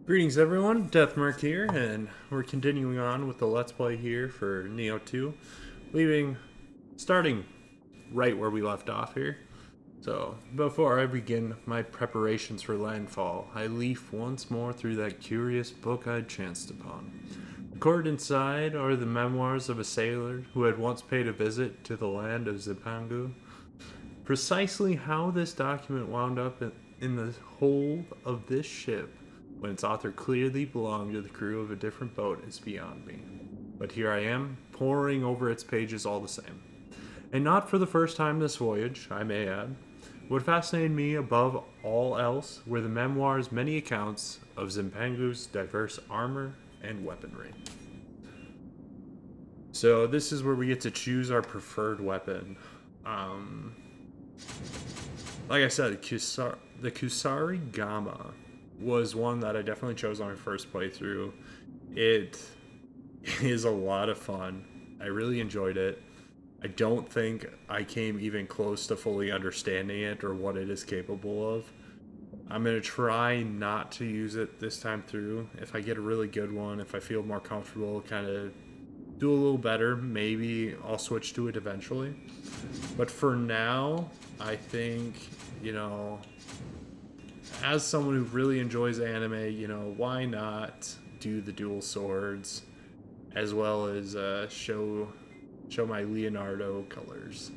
Greetings everyone, Deathmark here, and we're continuing on with the Let's Play here for Nioh 2, starting right where we left off here. So, before I begin my preparations for landfall, I leaf once more through that curious book I'd chanced upon. Recorded inside are the memoirs of a sailor who had once paid a visit to the land of Zipangu. Precisely how this document wound up in the hold of this ship when its author clearly belonged to the crew of a different boat is beyond me. But here I am, poring over its pages all the same. And not for the first time this voyage, I may add. What fascinated me above all else were the memoirs' many accounts of Zimpangu's diverse armor and weaponry. So this is where we get to choose our preferred weapon. Like I said, the Kusari Gama was one that I definitely chose on my first playthrough. It is a lot of fun. I really enjoyed it. I don't think I came even close to fully understanding it or what it is capable of. I'm going to try not to use it this time through. If I get a really good one, if I feel more comfortable, kind of do a little better, maybe I'll switch to it eventually. But for now, I think, as someone who really enjoys anime, why not do the dual swords as well as show my Leonardo colors.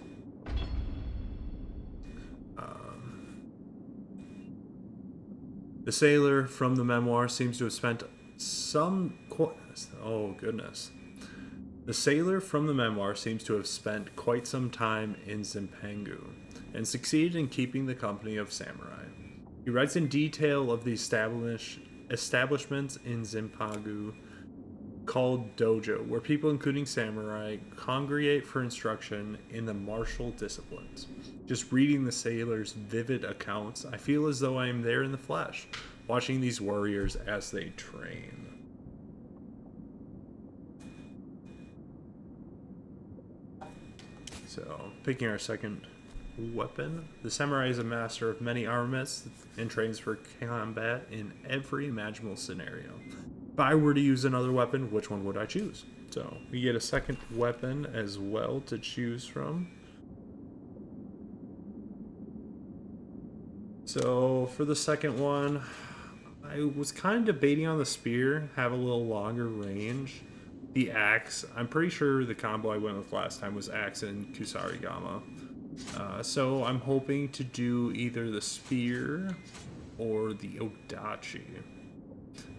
The sailor from the memoir seems to have spent oh goodness. The sailor from the memoir seems to have spent quite some time in Zimpangu and succeeded in keeping the company of samurai. He writes in detail of the establishments in Zimpangu called dojo, where people including samurai congregate for instruction in the martial disciplines. Just reading the sailor's vivid accounts, I feel as though I am there in the flesh, watching these warriors as they train. So, picking our second weapon. The samurai is a master of many armaments and trains for combat in every imaginable scenario. If I were to use another weapon, which one would I choose? So, we get a second weapon as well to choose from. So, for the second one, I was kind of debating on the spear, have a little longer range. The axe, I'm pretty sure the combo I went with last time was axe and Kusarigama. So I'm hoping to do either the spear or the Odachi.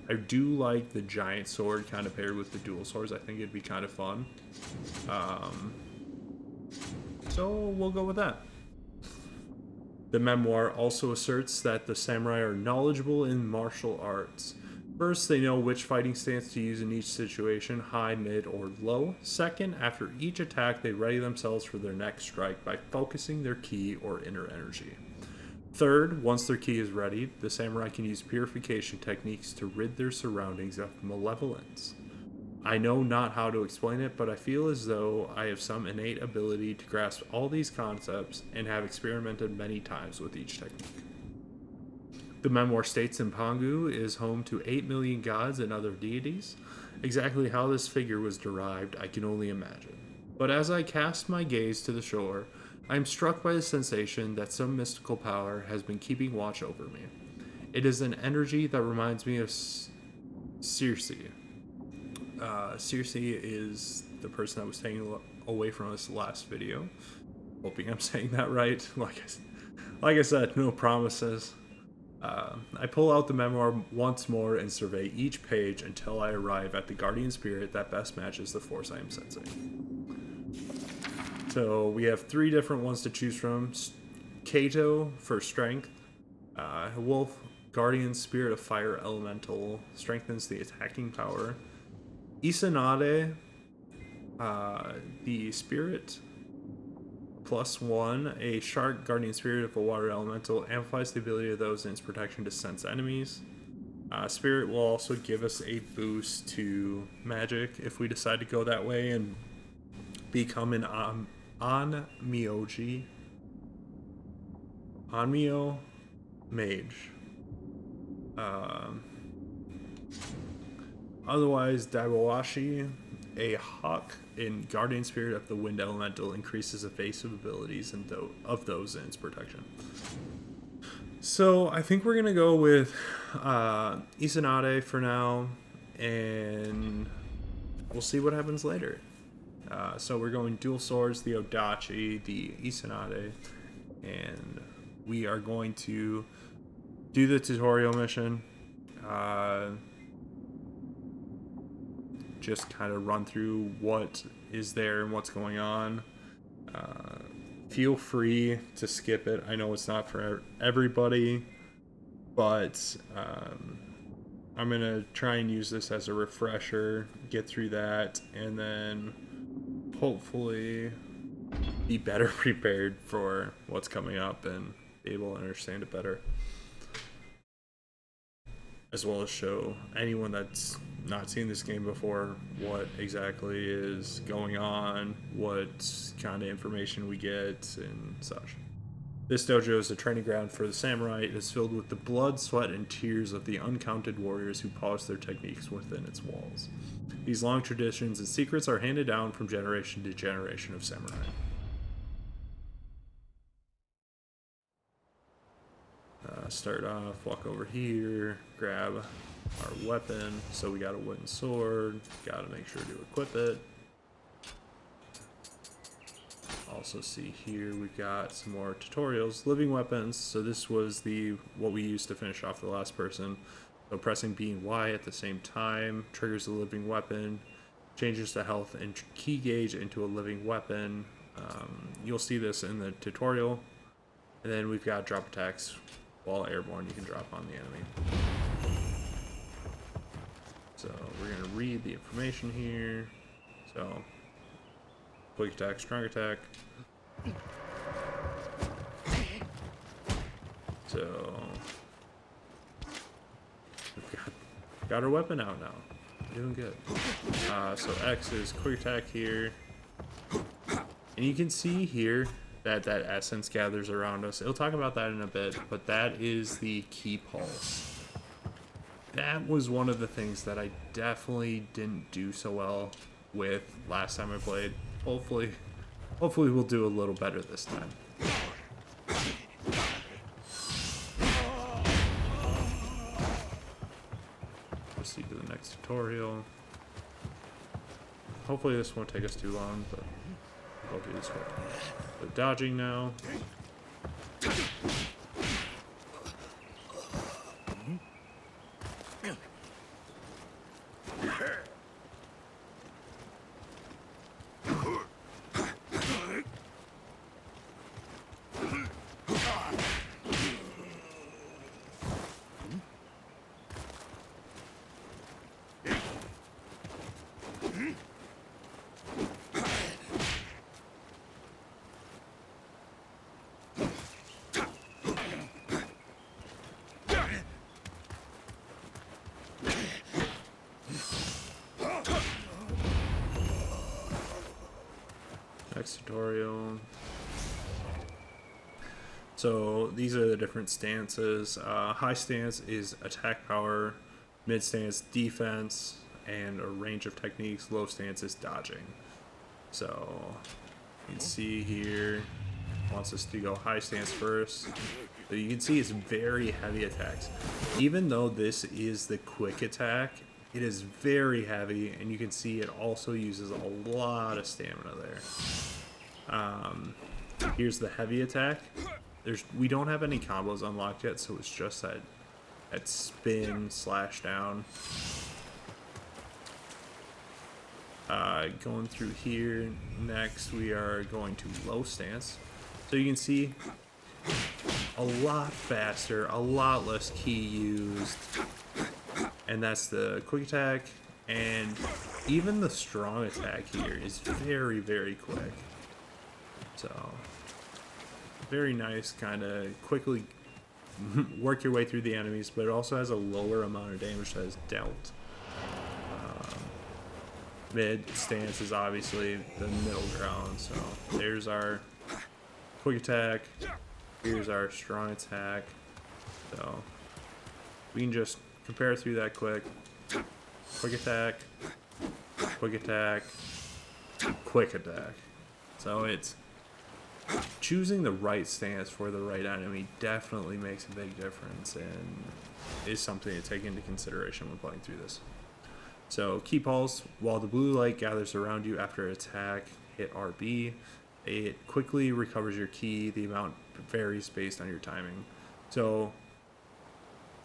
I do like the giant sword kind of paired with the dual swords. I think it'd be kind of fun. So we'll go with that. The memoir also asserts that the samurai are knowledgeable in martial arts. First, they know which fighting stance to use in each situation, high, mid, or low. Second, after each attack, they ready themselves for their next strike by focusing their ki or inner energy. Third, once their ki is ready, the samurai can use purification techniques to rid their surroundings of malevolence. I know not how to explain it, but I feel as though I have some innate ability to grasp all these concepts and have experimented many times with each technique. The memoir states Zimpangu is home to 8 million gods and other deities. Exactly how this figure was derived, I can only imagine. But as I cast my gaze to the shore, I am struck by the sensation that some mystical power has been keeping watch over me. It is an energy that reminds me of Circe. Circe is the person that was taken away from us last video. Hoping I'm saying that right. Like I said, no promises. I pull out the memoir once more and survey each page until I arrive at the guardian spirit that best matches the force I am sensing. So we have 3 different ones to choose from. Kato for strength. Wolf, guardian spirit of fire elemental, strengthens the attacking power. Isanade, the spirit +1, a shark guardian spirit of a water elemental amplifies the ability of those in its protection to sense enemies. Spirit will also give us a boost to magic if we decide to go that way and become an Onmyoji. Onmyo mage. Otherwise, Dabawashi, a hawk in Guardian Spirit of the Wind Elemental, increases evasive abilities and of those in its protection. So I think we're gonna go with Isanade for now, and we'll see what happens later. So we're going dual swords, the Odachi, the Isanade, and we are going to do the tutorial mission. Just kind of run through what is there and what's going on. Feel free to skip it. I know it's not for everybody, but I'm going to try and use this as a refresher, get through that, and then hopefully be better prepared for what's coming up and be able to understand it better. As well as show anyone that's not seen this game before what exactly is going on, what kind of information we get, and such. This dojo is a training ground for the samurai. It is filled with the blood, sweat, and tears of the uncounted warriors who polish their techniques within its walls. These long traditions and secrets are handed down from generation to generation of samurai. Start off, walk over here, grab our weapon. So we got a wooden sword, gotta make sure to equip it. Also see here we've got some more tutorials. Living weapons, so this was what we used to finish off the last person. So pressing B and Y at the same time triggers a living weapon, changes the health and key gauge into a living weapon. You'll see this in the tutorial. And then we've got drop attacks. While airborne, you can drop on the enemy. So we're going to read the information here. So, quick attack, strong attack. So, we've got our weapon out now. We're doing good. So X is quick attack here. And you can see here that essence gathers around us. It'll talk about that in a bit, but that is the key pulse. That was one of the things that I definitely didn't do so well with last time I played. Hopefully we'll do a little better this time. Proceed to the next tutorial. Hopefully this won't take us too long, but I'll do this quick. So dodging now. Next tutorial. So these are the different stances. High stance is attack power, mid stance defense, and a range of techniques. Low stance is dodging. So you can see here, wants us to go high stance first. So you can see it's very heavy attacks. Even though this is the quick attack, it is very heavy, and you can see it also uses a lot of stamina there. Here's the heavy attack. We don't have any combos unlocked yet, so it's just that spin slash down. Going through here, next we are going to low stance. So you can see a lot faster, a lot less key used. And that's the quick attack, and even the strong attack here is very, very quick. So, very nice, kind of quickly work your way through the enemies, but it also has a lower amount of damage that is dealt. Mid stance is obviously the middle ground, so there's our quick attack, here's our strong attack. So, we can just compare through that quick. quick attack, quick attack, quick attack. So it's choosing the right stance for the right enemy definitely makes a big difference and is something to take into consideration when playing through this. So key pulse, while the blue light gathers around you after attack, hit RB. It quickly recovers your key. The amount varies based on your timing. So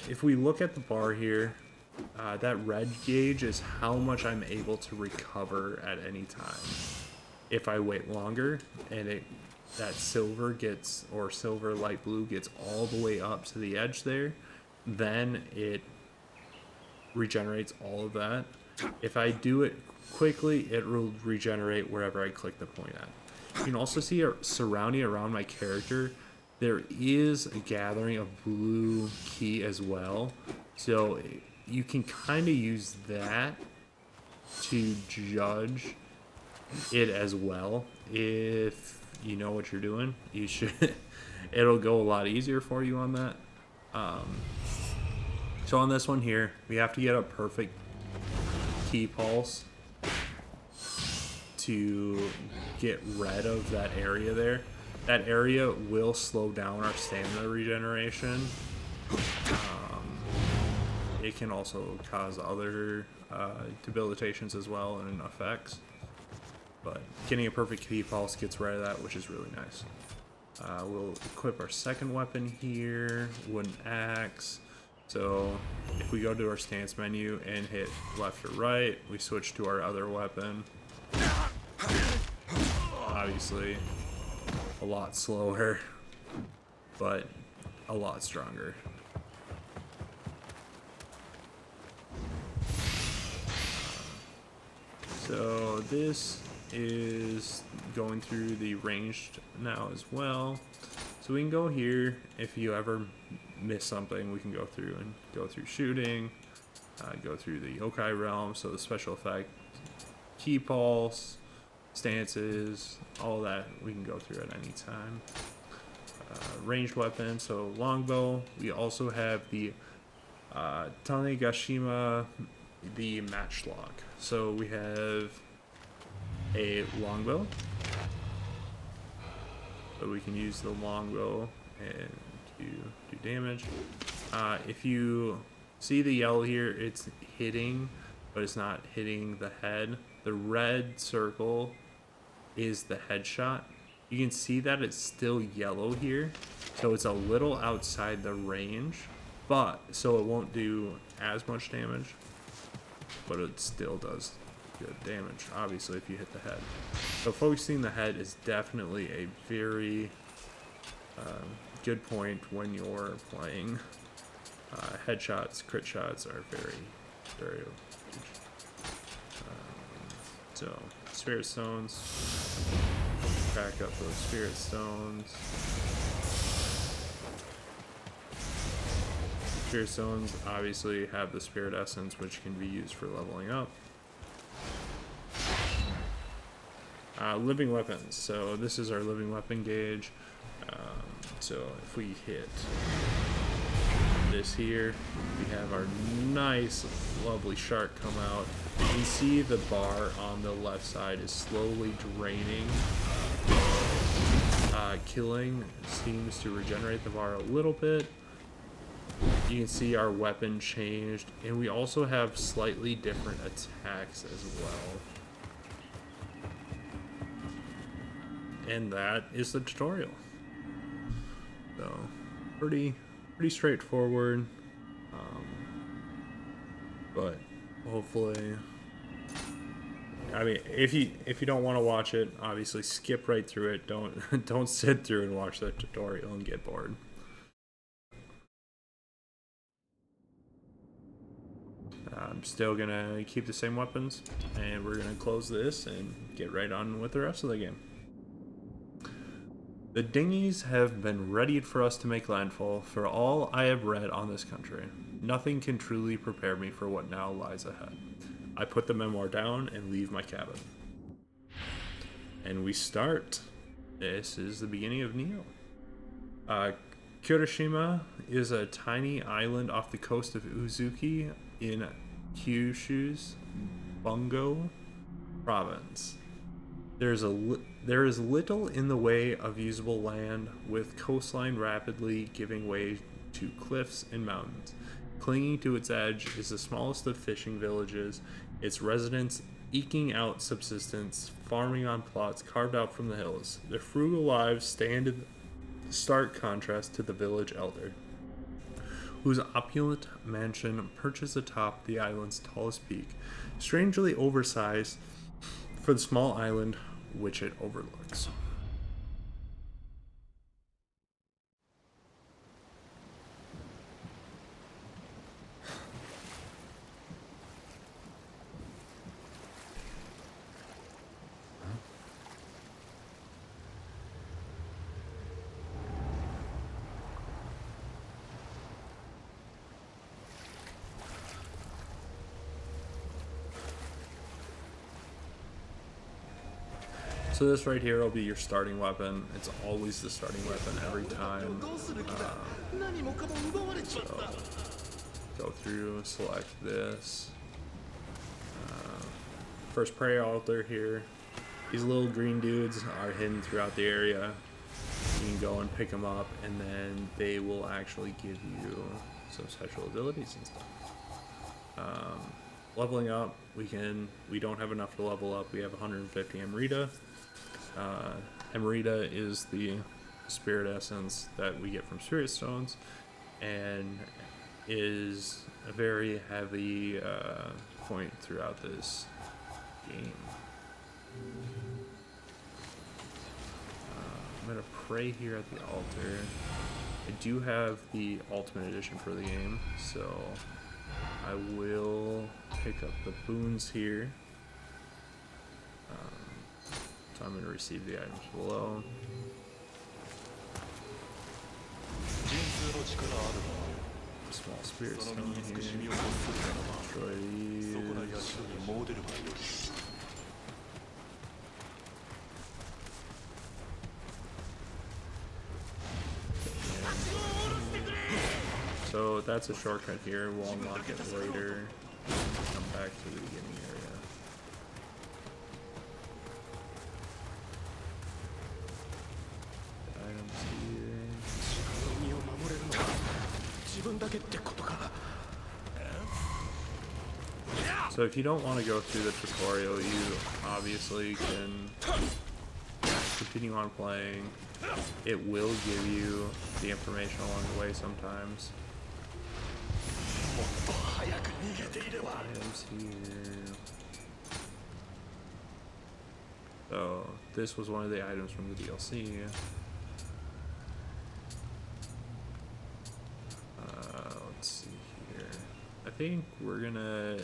if we look at the bar here, that red gauge is how much I'm able to recover at any time. If I wait longer and that silver gets, or silver light blue gets all the way up to the edge there, then it regenerates all of that. If I do it quickly, it will regenerate wherever I click the point at. You can also see surrounding around my character, there is a gathering of blue key as well. So you can kind of use that to judge it as well. If you know what you're doing, you should. It'll go a lot easier for you on that. So on this one here, we have to get a perfect key pulse to get rid of that area there. That area will slow down our stamina regeneration. It can also cause other debilitations as well and effects. But getting a perfect key pulse gets rid of that, which is really nice. We'll equip our second weapon here, wooden axe. So if we go to our stance menu and hit left or right, we switch to our other weapon. Obviously a lot slower, but a lot stronger. So this is going through the ranged now as well. So we can go here. If you ever miss something, we can go through and go through shooting, go through the yokai realm. So the special effect, key pulse, stances, all that we can go through at any time. Ranged weapon, so longbow. We also have the Tanegashima, the matchlock. So we have a longbow. So we can use the longbow and do damage. If you see the yellow here, it's hitting, but it's not hitting the head. The red circle is the headshot. You can see that it's still yellow here, so it's a little outside the range, but so it won't do as much damage, but it still does good damage, obviously, if you hit the head. So focusing the head is definitely a very good point when you're playing. Headshots, crit shots are very, very huge. So spirit stones, crack up those spirit stones. Spirit stones obviously have the spirit essence, which can be used for leveling up. Living weapons. So this is our living weapon gauge. So if we hit this here, we have our nice, lovely shark come out. You can see the bar on the left side is slowly draining. Killing seems to regenerate the bar a little bit. You can see our weapon changed, and we also have slightly different attacks as well. And that is the tutorial. So pretty straightforward, but hopefully, I mean, if you don't want to watch it, obviously skip right through it. Don't sit through and watch the tutorial and get bored. I'm still gonna keep the same weapons, and we're gonna close this and get right on with the rest of the game. The dinghies have been readied for us to make landfall. For all I have read on this country, nothing can truly prepare me for what now lies ahead. I put the memoir down and leave my cabin. And we start. This is the beginning of Nioh. Kurashima is a tiny island off the coast of Uzuki in Kyushu's Bungo province. There is little in the way of usable land, with coastline rapidly giving way to cliffs and mountains. Clinging to its edge is the smallest of fishing villages, its residents eking out subsistence, farming on plots carved out from the hills. Their frugal lives stand in stark contrast to the village elder, whose opulent mansion perches atop the island's tallest peak, strangely oversized for the small island which it overlooks. So this right here will be your starting weapon. It's always the starting weapon every time. So go through, select this. First prayer altar here. These little green dudes are hidden throughout the area. You can go and pick them up, and then they will actually give you some special abilities and stuff. Leveling up, we don't have enough to level up. We have 150 Emerita. Emerita is the spirit essence that we get from spirit stones, and is a very heavy point throughout this game. I'm gonna pray here at the altar. I do have the Ultimate Edition for the game, so I will pick up the boons here. So I'm going to receive the items below. Small spirit stone here. Destroy these. So that's a shortcut here. We'll unlock it later. Come back to the beginning area. So if you don't want to go through the tutorial, you obviously can continue on playing. It will give you the information along the way sometimes. Items here. So this was one of the items from the DLC. Let's see here. I think we're gonna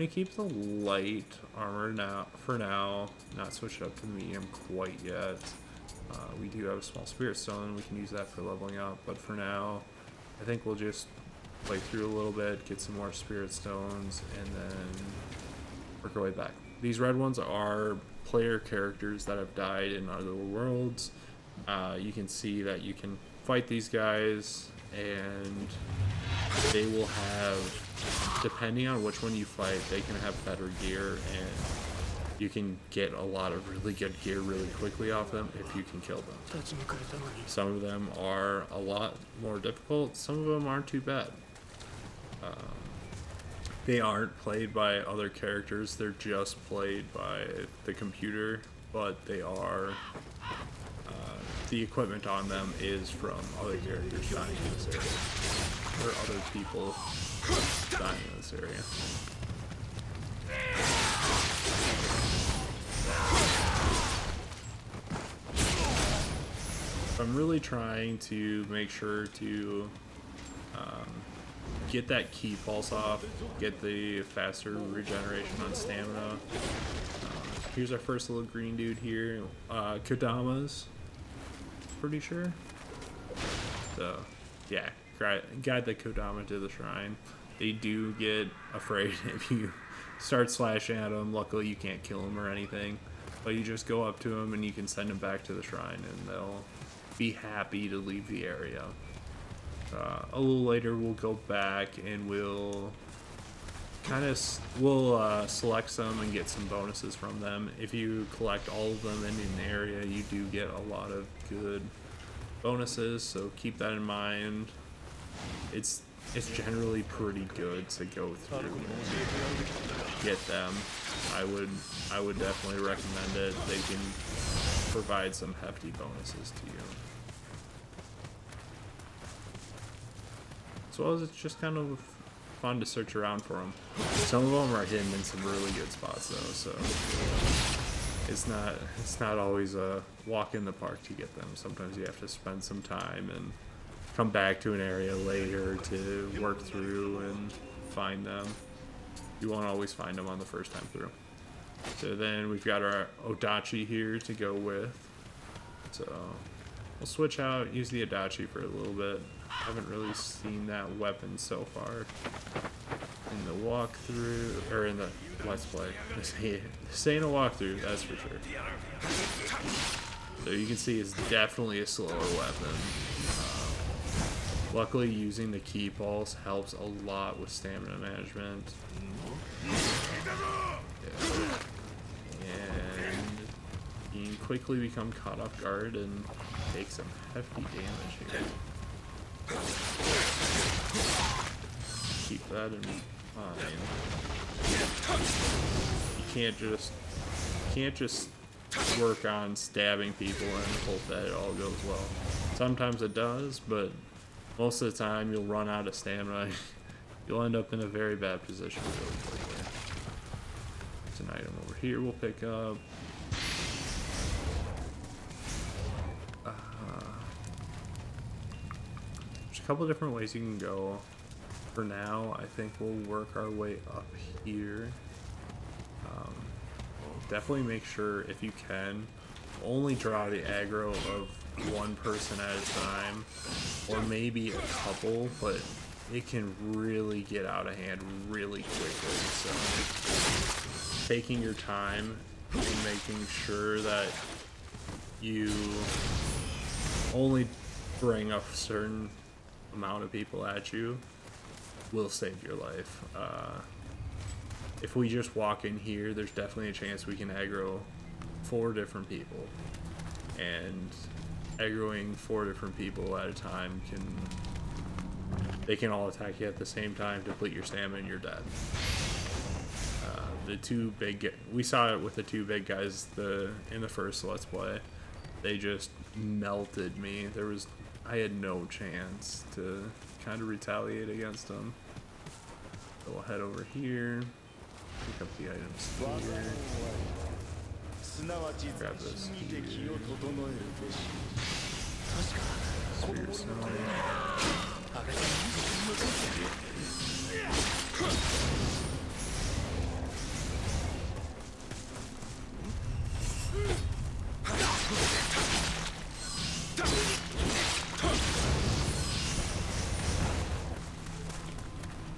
keep the light armor for now. Not switch it up to the medium quite yet. We do have a small spirit stone. We can use that for leveling up. But for now, I think we'll just play through a little bit, get some more spirit stones, and then work our way back. These red ones are player characters that have died in other worlds. You can see that you can fight these guys, and they will have, depending on which one you fight, they can have better gear, and you can get a lot of really good gear really quickly off them if you can kill them. Some of them are a lot more difficult, some of them aren't too bad. They aren't played by other characters, they're just played by the computer, but they are, the equipment on them is from other characters dying in this area, or other people dying in this area. I'm really trying to make sure to get that key pulse off, get the faster regeneration on stamina. Here's our first little green dude here, Kodama's, pretty sure. So yeah, guide the Kodama to the shrine. They do get afraid if you start slashing at them. Luckily you can't kill them or anything, but you just go up to them and you can send them back to the shrine and they'll be happy to leave the area. A little later we'll go back and we'll kind of we'll select some and get some bonuses from them. If you collect all of them in an area, you do get a lot of good bonuses, so keep that in mind. It's generally pretty good to go through and get them. I would definitely recommend it. They can provide some hefty bonuses to you. As well as it's just kind of fun to search around for them. Some of them are hidden in some really good spots though, so it's not always a walk in the park to get them. Sometimes you have to spend some time and come back to an area later to work through and find them. You won't always find them on the first time through. So then we've got our Odachi here to go with. So we'll switch out, use the Adachi for a little bit. Haven't really seen that weapon so far in the walkthrough, or in the Let's Play. This ain't a walkthrough, that's for sure. So you can see it's definitely a slower weapon. Luckily, using the key pulse helps a lot with stamina management. Yeah. And you can quickly become caught off guard and take some hefty damage here. Keep that in mind. You can't just work on stabbing people and hope that it all goes well. Sometimes it does, but most of the time you'll run out of stamina. You'll end up in a very bad position really quickly. There's an item over here we'll pick up. There's a couple of different ways you can go. For now, I think we'll work our way up here. Definitely make sure, if you can, only draw the aggro of one person at a time, or maybe a couple, but it can really get out of hand really quickly. So taking your time and making sure that you only bring a certain amount of people at you will save your life. If we just walk in here, there's definitely a chance we can aggro 4 different people, and aggroing 4 different people at a time they can all attack you at the same time, deplete your stamina, and you're dead. The 2 big, we saw it with the 2 big guys in the first Let's Play. They just melted me. I had no chance to kind of retaliate against them. So we'll head over here, pick up the items here. Grab this here. Spear Stone.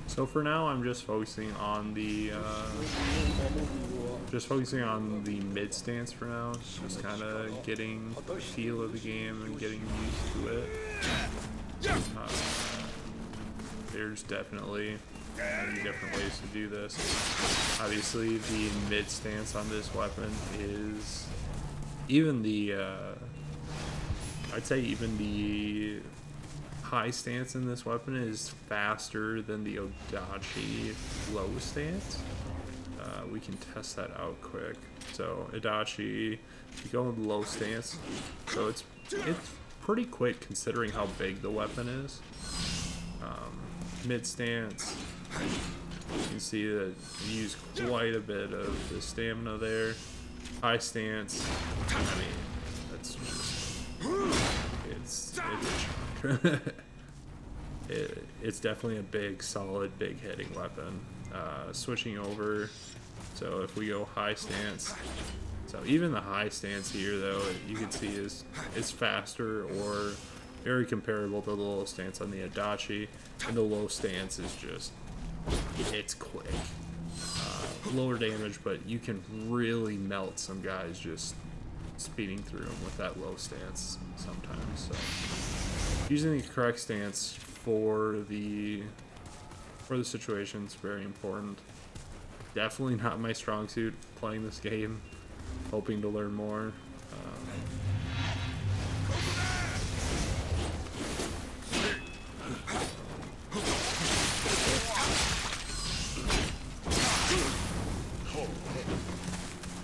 So for now, I'm just focusing on the mid stance for now. Just kind of getting the feel of the game and getting used to it. There's definitely many different ways to do this. Obviously, the mid stance on this weapon is I'd say even the high stance in this weapon is faster than the Odachi low stance. We can test that out quick. So Odachi, you go in low stance, so it's pretty quick considering how big the weapon is. Mid stance, you can see that you use quite a bit of the stamina there. High stance, I mean, that's just it's a chunk. It's definitely a big, solid, big hitting weapon. Switching over, so if we go high stance, so even the high stance here though, you can see is faster or very comparable to the low stance on the Adachi, and the low stance is just, it's quick. Lower damage, but you can really melt some guys just speeding through them with that low stance sometimes. So using the correct stance for the for the situation, it's very important. Definitely not my strong suit playing this game. Hoping to learn more.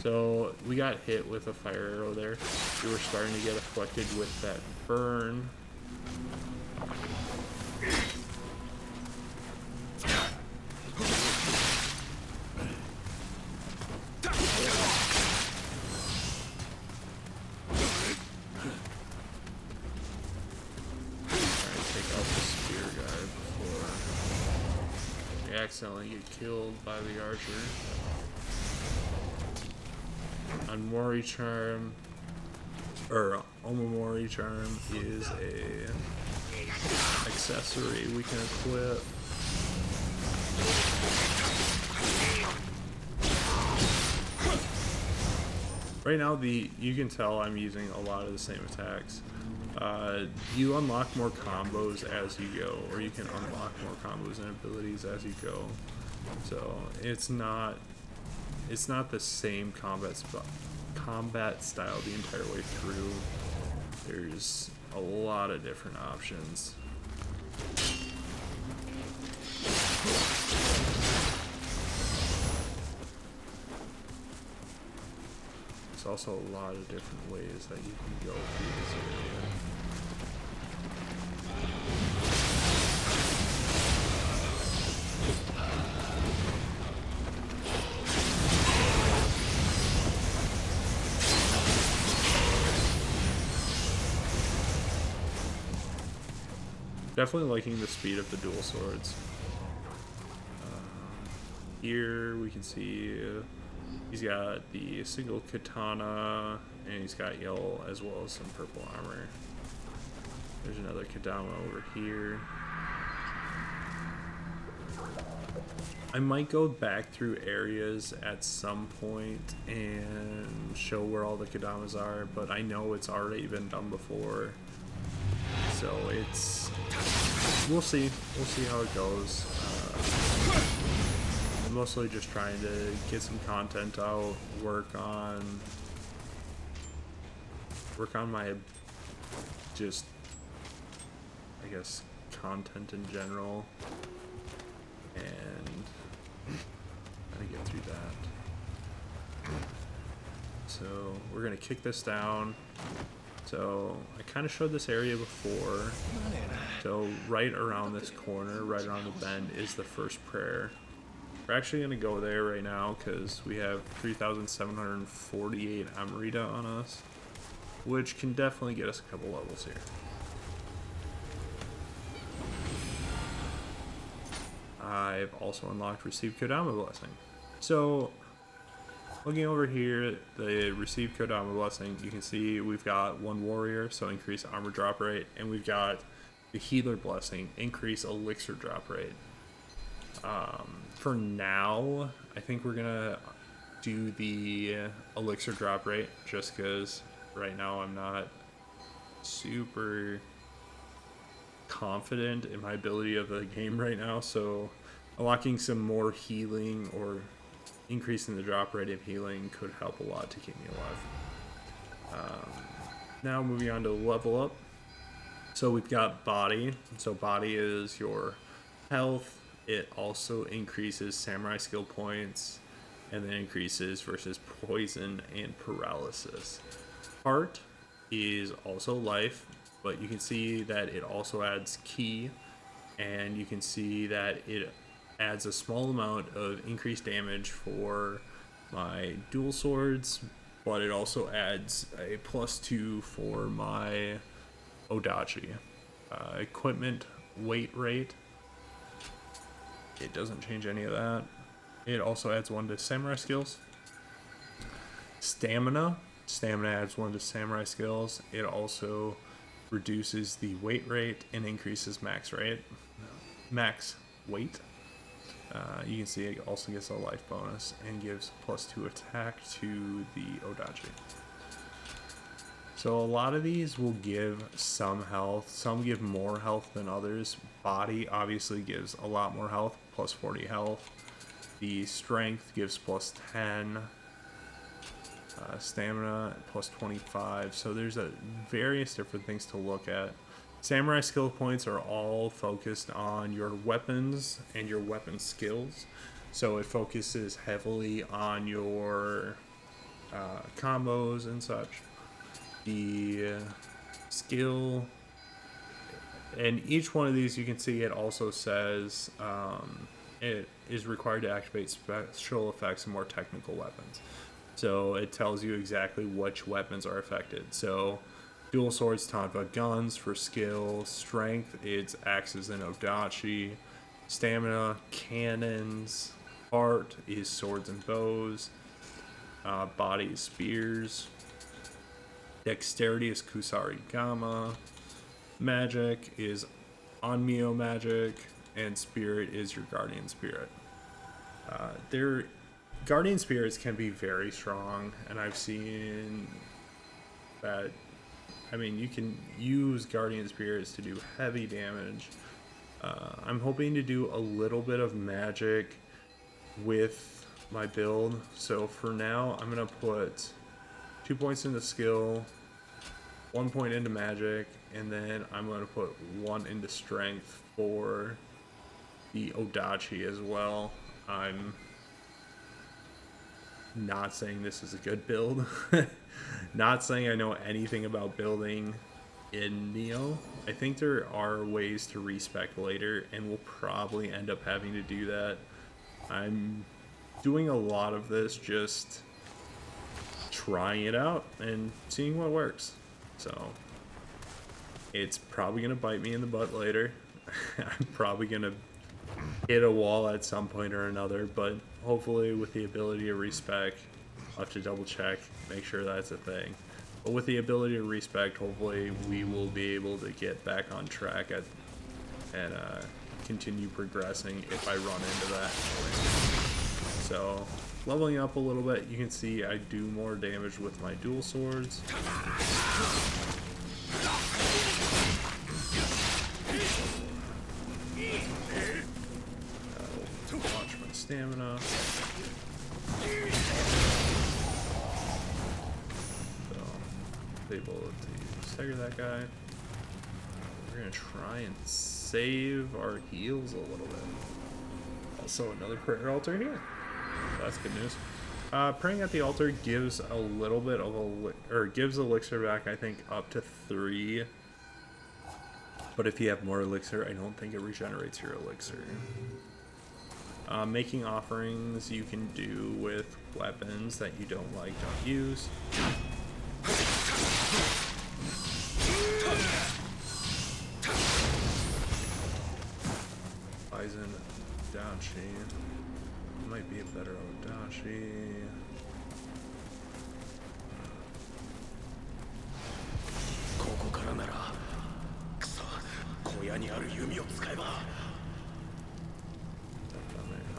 So we got hit with a fire arrow there. We were starting to get afflicted with that burn. Accidentally get killed by the archer. On Mori Charm, or Omamori Charm is a accessory we can equip. Right now, you can tell I'm using a lot of the same attacks. You unlock more combos as you go, or you can unlock more combos and abilities as you go. So it's not the same combat style the entire way through. There's a lot of different options. There's also a lot of different ways that you can go through this area. Definitely liking the speed of the dual swords. Here we can see he's got the single katana, and he's got yellow as well as some purple armor. There's another katana over here. I might go back through areas at some point and show where all the katanas are, but I know it's already been done before. So we'll see how it goes. I'm mostly just trying to get some content out, work on my, just, I guess, content in general, and how to get through that. So we're gonna kick this down. So I kind of showed this area before. So right around this corner, right around the bend, is the first prayer. We're actually going to go there right now because we have 3,748 Amarita on us, which can definitely get us a couple levels here. I've also unlocked Receive Kodama Blessing. So looking over here, the Receive Kodama Blessing, you can see we've got one warrior, so increase armor drop rate, and we've got the Healer Blessing, increase elixir drop rate. For now, I think we're gonna do the elixir drop rate, just because right now I'm not super confident in my ability of the game right now, so unlocking some more healing or increasing the drop rate of healing could help a lot to keep me alive. Now moving on to level up. So we've got body. So body is your health. It also increases samurai skill points, and then increases versus poison and paralysis. Heart is also life, but you can see that it also adds ki, and you can see that it adds a small amount of increased damage for my dual swords, but it also adds a +2 for my Odachi. Equipment weight rate, it doesn't change any of that. It also adds 1 to samurai skills. Stamina adds 1 to samurai skills. It also reduces the weight rate and increases max weight. You can see it also gets a life bonus and gives +2 attack to the Odachi. So a lot of these will give some health. Some give more health than others. Body obviously gives a lot more health, plus 40 health. The strength gives plus 10. Stamina plus 25. So there's various different things to look at. Samurai skill points are all focused on your weapons and your weapon skills. So it focuses heavily on your combos and such. The skill, and each one of these you can see it also says it is required to activate special effects and more technical weapons. So it tells you exactly which weapons are affected. So dual swords, Tanva guns for skill. Strength, it's axes and odachi. Stamina, cannons. Heart is swords and bows. Body is spears. Dexterity is kusari gama. Magic is Nioh magic. And spirit is your guardian spirit. Their guardian spirits can be very strong, and I've seen that. I mean, you can use guardian spirits to do heavy damage. I'm hoping to do a little bit of magic with my build. So for now, I'm gonna put 2 points into skill, 1 point into magic, and then I'm gonna put 1 into strength for the odachi as well. I'm not saying this is a good build. Not saying I know anything about building in Nioh. I think there are ways to respec later, and we'll probably end up having to do that. I'm doing a lot of this just trying it out and seeing what works. So it's probably gonna bite me in the butt later. I'm probably gonna hit a wall at some point or another, but hopefully with the ability to respec, I'll have to double check, make sure that's a thing. But with the ability to respec, hopefully we will be able to get back on track and continue progressing if I run into that. So leveling up a little bit, you can see I do more damage with my dual swords. Watch my stamina. So, able to stagger that guy. We're gonna try and save our heals a little bit. Also, another prayer altar here. So that's good news. Praying at the altar gives a little bit of gives elixir back. I think up to 3. But if you have more elixir, I don't think it regenerates your elixir. Making offerings you can do with weapons that you don't like, don't use. Bison Odachi. Might be a better Odachi.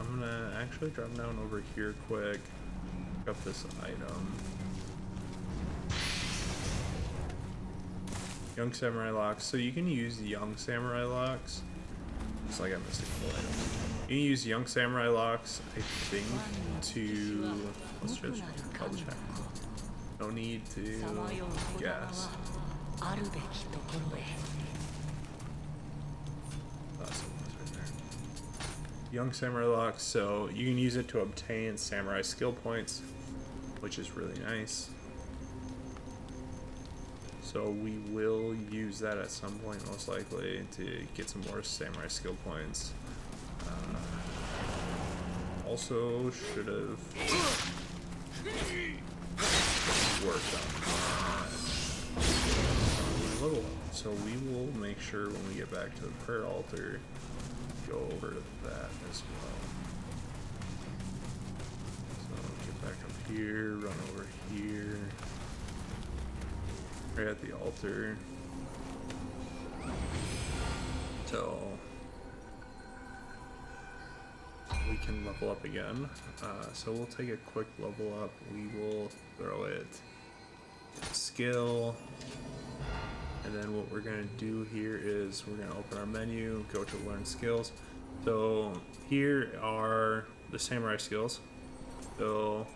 I'm gonna actually drop down over here quick. Pick up this item. Young Samurai Locks. So you can use Young Samurai Locks. Looks like I missed a couple items. You can use Young Samurai Locks, I think, to... Let's just double check. No need to guess. Young Samurai Locks, so you can use it to obtain samurai skill points, which is really nice. So we will use that at some point, most likely, to get some more samurai skill points. Also, should have worked on that. Level up. So we will make sure when we get back to the prayer altar, go over to that as well. So get back up here, run over here, right at the altar. So we can level up again. So we'll take a quick level up. We will throw it skill. And then what we're going to do here is we're going to open our menu, go to learn skills. So here are the samurai skills. So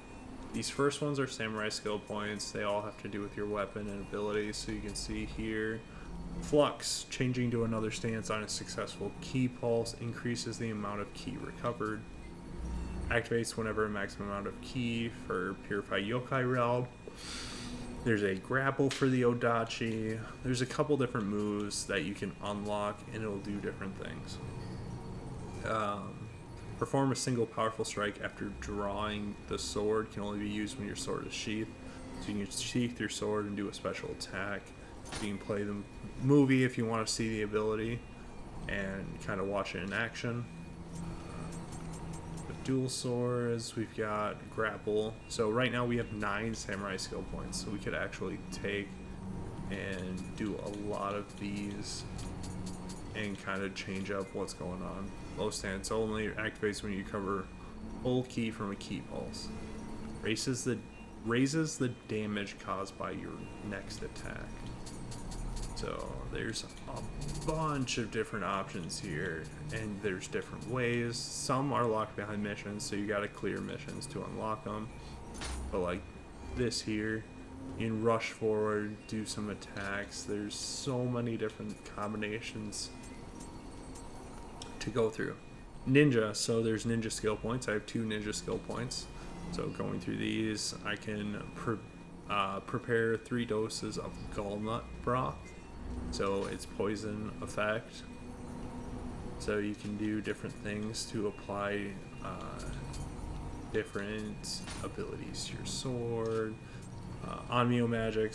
these first ones are samurai skill points. They all have to do with your weapon and abilities. So you can see here, Flux, changing to another stance on a successful ki pulse increases the amount of ki recovered. Activates whenever a maximum amount of ki for Purified Yokai Realm. There's a grapple for the Odachi. There's a couple different moves that you can unlock and it'll do different things. Perform a single powerful strike after drawing the sword. Can only be used when your sword is sheathed. So you can sheath your sword and do a special attack. You can play the movie if you want to see the ability and kind of watch it in action. With dual swords, we've got grapple. So right now we have 9 samurai skill points. So we could actually take and do a lot of these and kind of change up what's going on. Low stance only activates when you cover full ki from a ki pulse. Raises the damage caused by your next attack. So there's a bunch of different options here, and there's different ways. Some are locked behind missions, so you gotta clear missions to unlock them. But like this here, you can rush forward, do some attacks. There's so many different combinations to go through. Ninja, so there's ninja skill points. I have 2 ninja skill points. So going through these, I can prepare 3 doses of gallnut broth. So it's poison effect. So you can do different things to apply different abilities to your sword. Onmyo magic,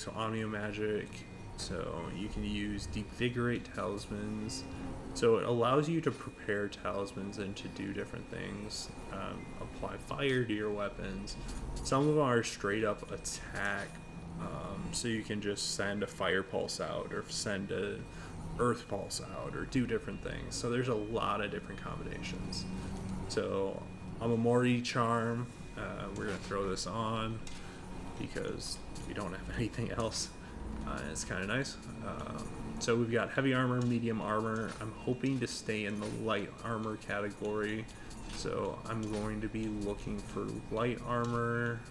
so you can use Devigorate talismans. So it allows you to prepare talismans and to do different things. Apply fire to your weapons. Some of them are straight up attack. So you can just send a fire pulse out or send a earth pulse out or do different things. So there's a lot of different combinations. So I'm a Mori charm. We're going to throw this on because we don't have anything else. It's kind of nice. So we've got heavy armor, medium armor. I'm hoping to stay in the light armor category. So I'm going to be looking for light armor.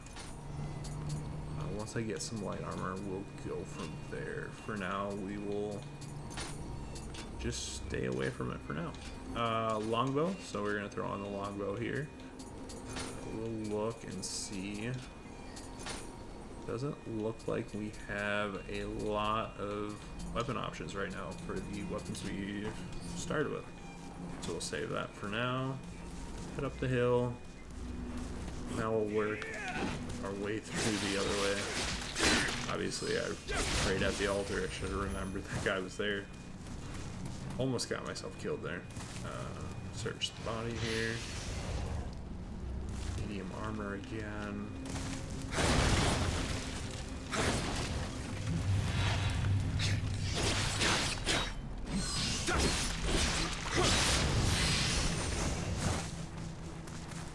Once I get some light armor, we'll go from there. For now, we will just stay away from it for now. Longbow, so we're going to throw on the longbow here. We'll look and see. Doesn't look like we have a lot of weapon options right now for the weapons we started with. So we'll save that for now. Head up the hill. Now we'll work our way through the other way. Obviously, I prayed at the altar. I should have remembered that guy was there. Almost got myself killed there. Search the body here. Medium armor again.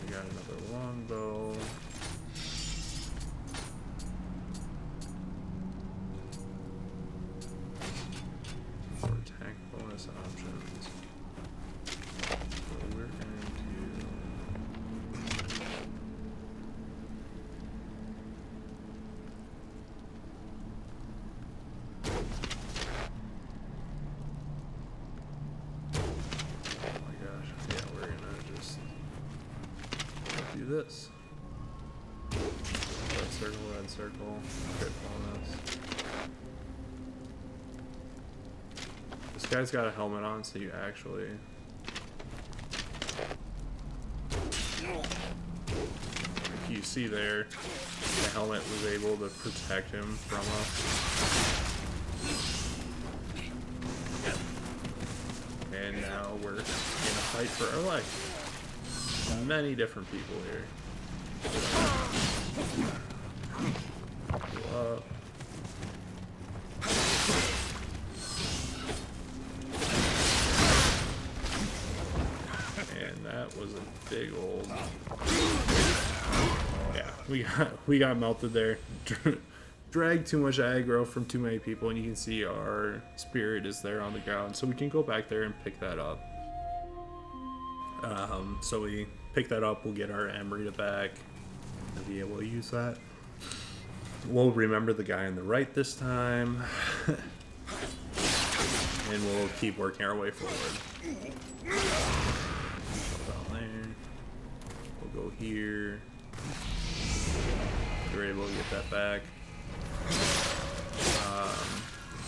We got another longbow. For attack bonus options. So we're going to this. Red circle, crit bonus. This guy's got a helmet on, so you actually... Like you see there, the helmet was able to protect him from us. And now we're in a fight for our life. Many different people here. And that was a big old... Yeah, we got melted there. Dragged too much aggro from too many people, and you can see our spirit is there on the ground, so we can go back there and pick that up. So we pick that up, we'll get our Amrita back and be able to use that. We'll remember the guy on the right this time. And we'll keep working our way forward. Go down there. We'll go here. We're able to get that back.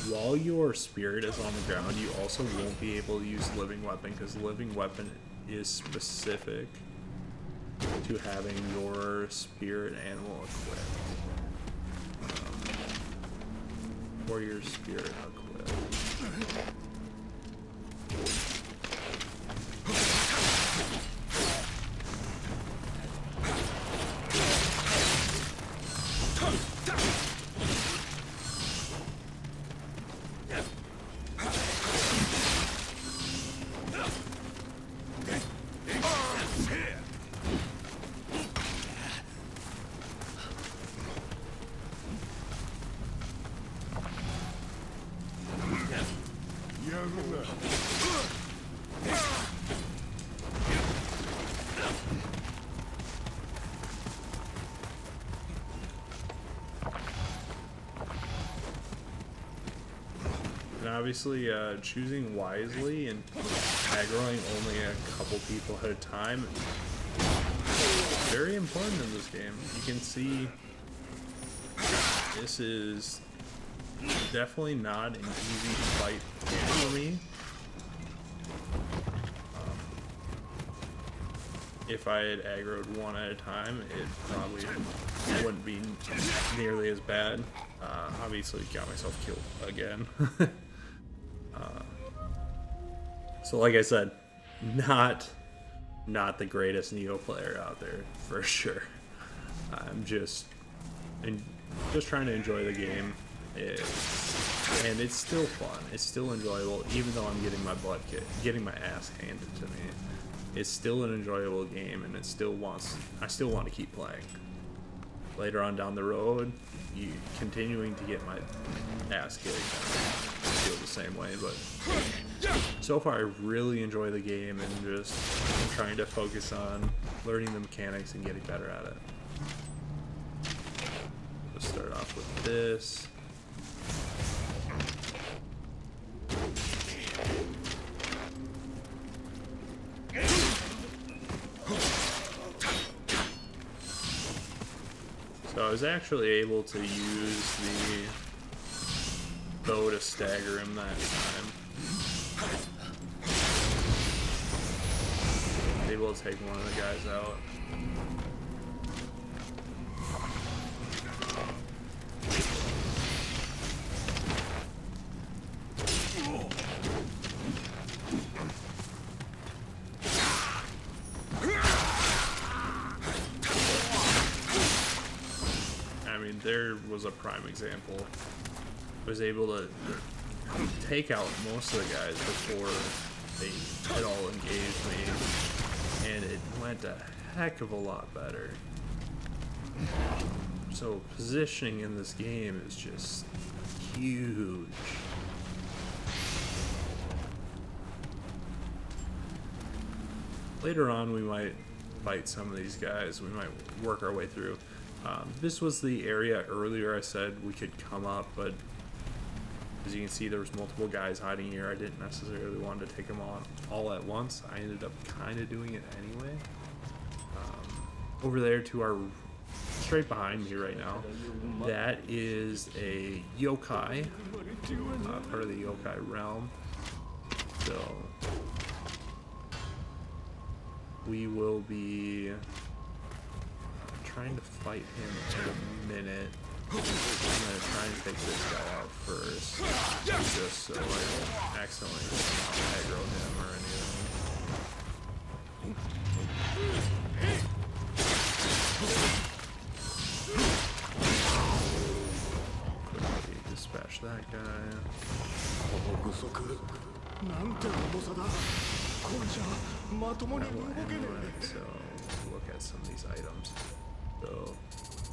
While your spirit is on the ground, you also won't be able to use living weapon, because living weapon is specific to having your spirit animal equipped. Or your spirit equipped. And obviously, choosing wisely and aggroing only a couple people at a time is very important in this game. You can see this is definitely not an easy fight for me. If I had aggroed one at a time, it probably wouldn't be nearly as bad. Obviously, got myself killed again. So like I said, not the greatest Nioh player out there, for sure. I'm just trying to enjoy the game. And it's still fun. It's still enjoyable, even though I'm getting getting my ass handed to me. It's still an enjoyable game, and I still want to keep playing. Later on down the road, continuing to get my ass kicked, I feel the same way. But so far, I really enjoy the game, and just trying to focus on learning the mechanics and getting better at it. Let's start off with this. So I was actually able to use the bow to stagger him that time. Able to take one of the guys out. There was a prime example. I was able to take out most of the guys before they had all engaged me, and it went a heck of a lot better. So positioning in this game is just huge. Later on, we might fight some of these guys. We might work our way through. This was the area earlier I said we could come up, but as you can see, there was multiple guys hiding here. I didn't necessarily want to take them on all at once. I ended up kind of doing it anyway. Over there to our straight behind me right now, that is a yokai, part of the yokai realm. So we will be trying to fight him in a minute. I'm gonna try and take this guy out first, just so I don't accidentally aggro him or anything. Quickly dispatch that guy. So look at some of these items. So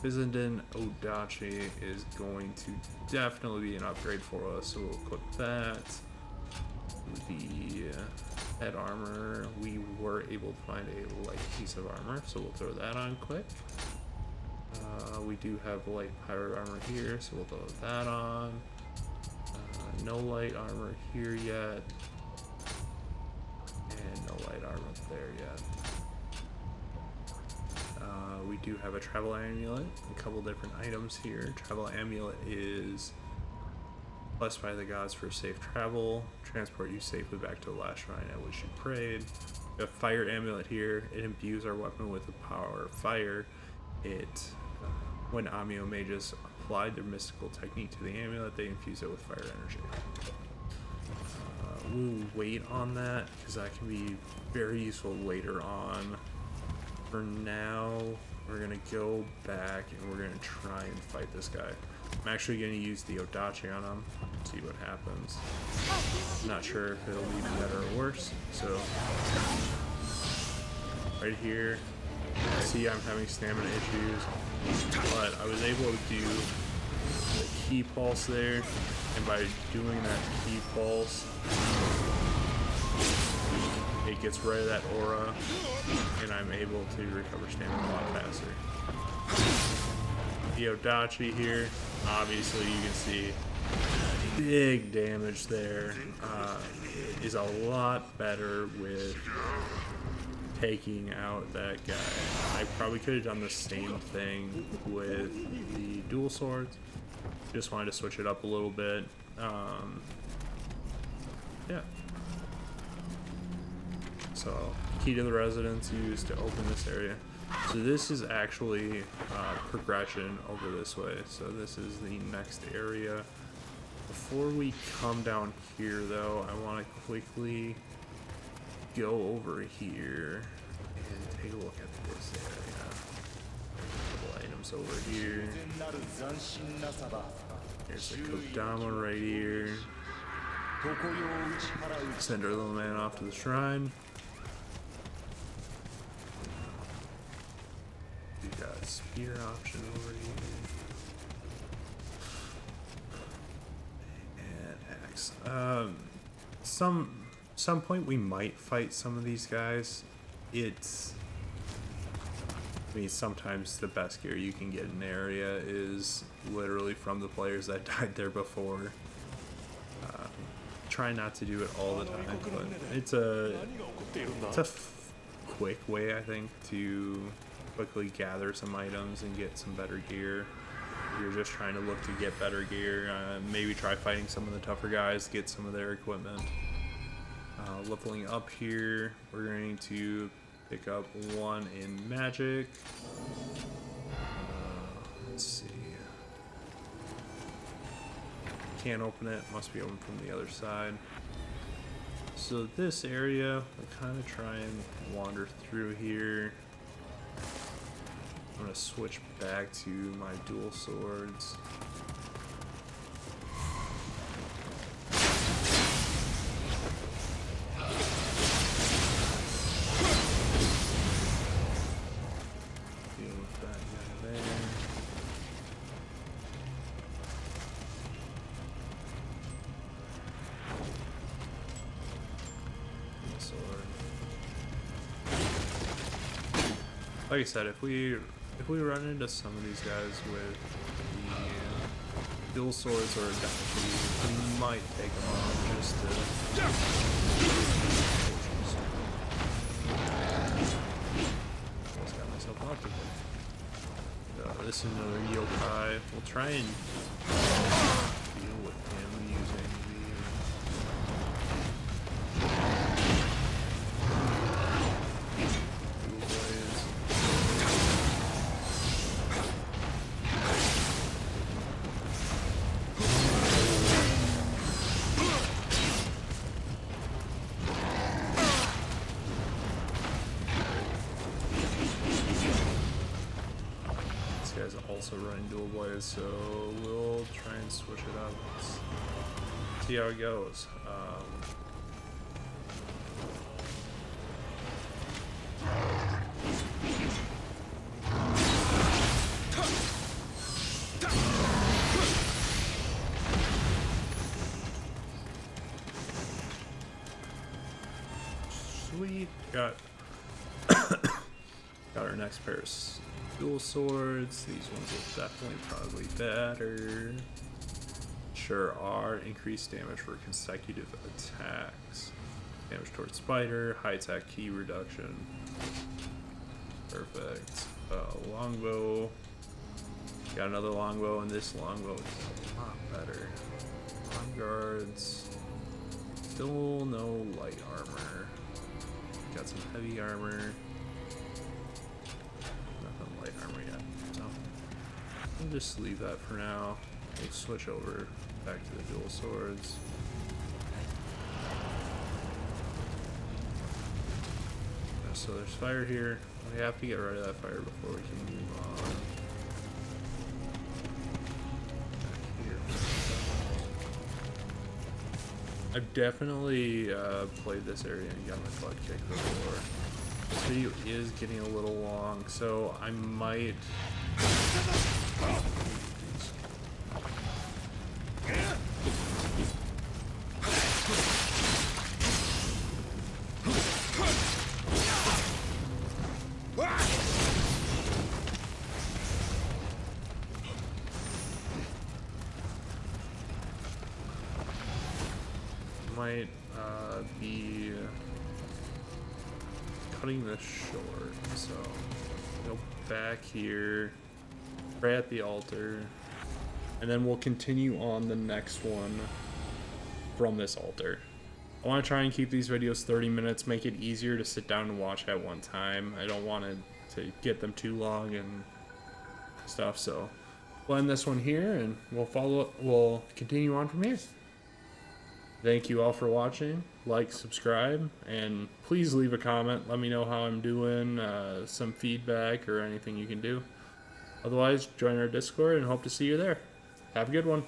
Bizenden Odachi is going to definitely be an upgrade for us, so we'll equip that. The Head armor, we were able to find a light piece of armor, so we'll throw that on quick. We do have light pirate armor here, so we'll throw that on. No light armor here yet. And no light armor there yet. We do have a travel amulet, a couple different items here. Travel amulet is blessed by the gods for safe travel, transport you safely back to the last shrine at which you prayed. We have fire amulet here. It imbues our weapon with the power of fire. When Amio mages applied their mystical technique to the amulet, they infuse it with fire energy. We'll wait on that because that can be very useful later on. For now, we're gonna go back and we're gonna try and fight this guy. I'm actually gonna use the Odachi on him, see what happens. I'm not sure if it'll be better or worse. So, right here, see I'm having stamina issues, but I was able to do the key pulse there, and by doing that key pulse, it gets rid of that aura, and I'm able to recover stamina a lot faster. The Odachi here, obviously you can see big damage there. Is a lot better with taking out that guy. I probably could have done the same thing with the dual swords. Just wanted to switch it up a little bit. Yeah. So, key to the residence used to open this area. So this is actually progression over this way. So this is the next area. Before we come down here though, I want to quickly go over here and take a look at this area. A couple items over here. There's a Kodama right here. Send our little man off to the shrine. We got a spear option over here. And axe. Some point we might fight some of these guys. I mean, sometimes the best gear you can get in an area is literally from the players that died there before. Try not to do it all the time, but it's a quick way, I think, to quickly gather some items and get some better gear. If you're just trying to look to get better gear, maybe try fighting some of the tougher guys, get some of their equipment. Leveling up here, we're going to pick up one in magic. Let's see. Can't open it, must be open from the other side. So this area, we'll kind of try and wander through here. I'm going to switch back to my dual swords. Deal with that guy there. Like I said, if we run into some of these guys with the dual swords or Adachi, we might take them on just to. Almost got myself off the this is another yokai. We'll try and deal with him using also running dual blades, so we'll try and switch it up. Let's see how it goes. got got our next pair of dual swords. These ones will definitely probably better. Sure are. Increased damage for consecutive attacks. Damage towards spider. High attack key reduction. Perfect. Longbow. Got another longbow, and this longbow is a lot better. On guards. Still no light armor. Got some heavy armor. Nothing light armor yet. So we'll just leave that for now. We'll switch over back to the dual swords. So there's fire here. We have to get rid of that fire before we can move on. I've definitely played this area and got my butt kicked before. This video is getting a little long, so I might... might be cutting this short, so go back here, pray at the altar, and then we'll continue on the next one from this altar. I want to try and keep these videos 30 minutes, make it easier to sit down and watch at one time. I don't want to get them too long and stuff, so we'll end this one here and we'll continue on from here. Thank you all for watching. Like, subscribe, and please leave a comment. Let me know how I'm doing, some feedback or anything you can do. Otherwise, join our Discord and hope to see you there. Have a good one.